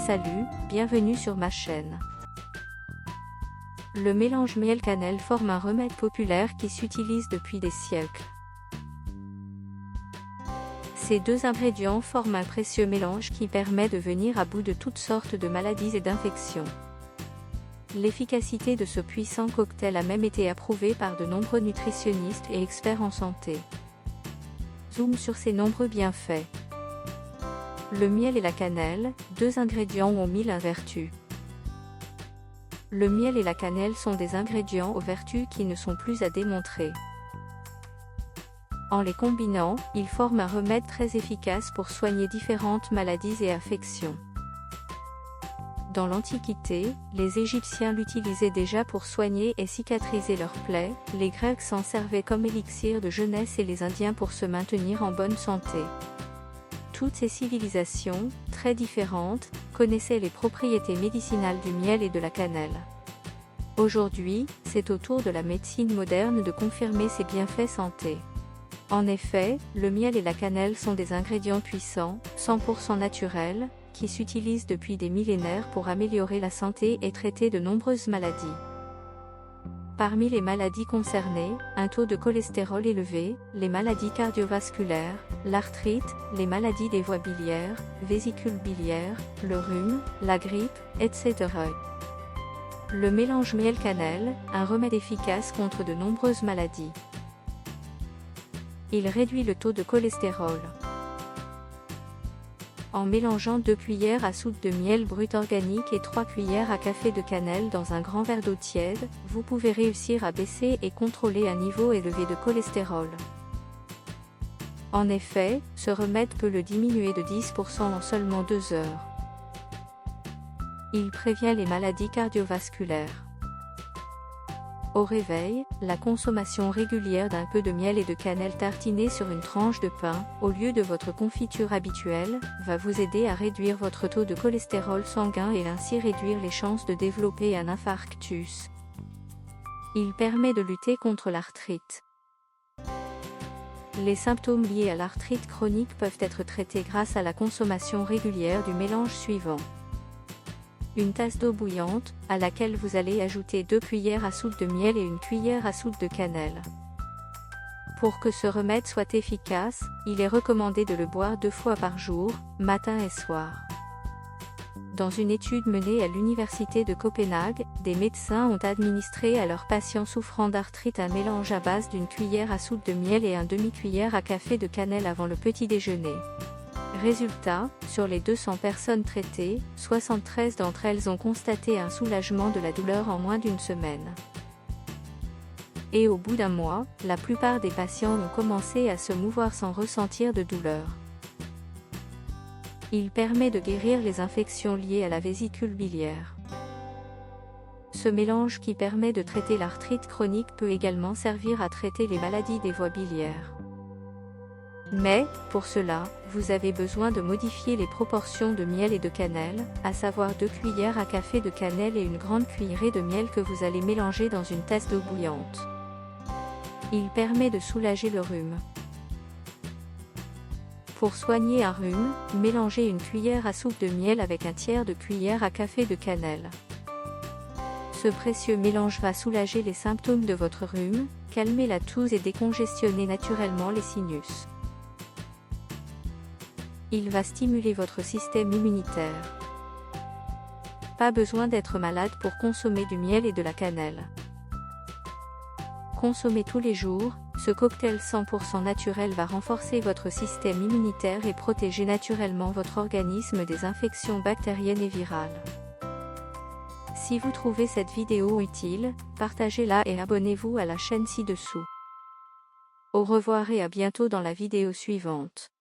Salut, bienvenue sur ma chaîne. Le mélange miel-cannelle forme un remède populaire qui s'utilise depuis des siècles. Ces deux ingrédients forment un précieux mélange qui permet de venir à bout de toutes sortes de maladies et d'infections. L'efficacité de ce puissant cocktail a même été approuvée par de nombreux nutritionnistes et experts en santé. Zoom sur ses nombreux bienfaits. Le miel et la cannelle, deux ingrédients ont mille vertus. Le miel et la cannelle sont des ingrédients aux vertus qui ne sont plus à démontrer. En les combinant, ils forment un remède très efficace pour soigner différentes maladies et affections. Dans l'Antiquité, les Égyptiens l'utilisaient déjà pour soigner et cicatriser leurs plaies, les Grecs s'en servaient comme élixir de jeunesse et les Indiens pour se maintenir en bonne santé. Toutes ces civilisations, très différentes, connaissaient les propriétés médicinales du miel et de la cannelle. Aujourd'hui, c'est au tour de la médecine moderne de confirmer ces bienfaits santé. En effet, le miel et la cannelle sont des ingrédients puissants, 100% naturels, qui s'utilisent depuis des millénaires pour améliorer la santé et traiter de nombreuses maladies. Parmi les maladies concernées, un taux de cholestérol élevé, les maladies cardiovasculaires, l'arthrite, les maladies des voies biliaires, vésicules biliaires, le rhume, la grippe, etc. Le mélange miel-cannelle, un remède efficace contre de nombreuses maladies. Il réduit le taux de cholestérol. En mélangeant 2 cuillères à soupe de miel brut organique et 3 cuillères à café de cannelle dans un grand verre d'eau tiède, vous pouvez réussir à baisser et contrôler un niveau élevé de cholestérol. En effet, ce remède peut le diminuer de 10% en seulement 2 heures. Il prévient les maladies cardiovasculaires. Au réveil, la consommation régulière d'un peu de miel et de cannelle tartinée sur une tranche de pain, au lieu de votre confiture habituelle, va vous aider à réduire votre taux de cholestérol sanguin et ainsi réduire les chances de développer un infarctus. Il permet de lutter contre l'arthrite. Les symptômes liés à l'arthrite chronique peuvent être traités grâce à la consommation régulière du mélange suivant. Une tasse d'eau bouillante, à laquelle vous allez ajouter 2 cuillères à soupe de miel et 1 cuillère à soupe de cannelle. Pour que ce remède soit efficace, il est recommandé de le boire 2 fois par jour, matin et soir. Dans une étude menée à l'université de Copenhague, des médecins ont administré à leurs patients souffrant d'arthrite un mélange à base d'une cuillère à soupe de miel et 1 demi-cuillère à café de cannelle avant le petit déjeuner. Résultat, sur les 200 personnes traitées, 73 d'entre elles ont constaté un soulagement de la douleur en moins d'une semaine. Et au bout d'un mois, la plupart des patients ont commencé à se mouvoir sans ressentir de douleur. Il permet de guérir les infections liées à la vésicule biliaire. Ce mélange qui permet de traiter l'arthrite chronique peut également servir à traiter les maladies des voies biliaires. Mais, pour cela, vous avez besoin de modifier les proportions de miel et de cannelle, à savoir 2 cuillères à café de cannelle et une grande cuillerée de miel que vous allez mélanger dans une tasse d'eau bouillante. Il permet de soulager le rhume. Pour soigner un rhume, mélangez 1 cuillère à soupe de miel avec 1/3 de cuillère à café de cannelle. Ce précieux mélange va soulager les symptômes de votre rhume, calmer la toux et décongestionner naturellement les sinus. Il va stimuler votre système immunitaire. Pas besoin d'être malade pour consommer du miel et de la cannelle. Consommez tous les jours, ce cocktail 100% naturel va renforcer votre système immunitaire et protéger naturellement votre organisme des infections bactériennes et virales. Si vous trouvez cette vidéo utile, partagez-la et abonnez-vous à la chaîne ci-dessous. Au revoir et à bientôt dans la vidéo suivante.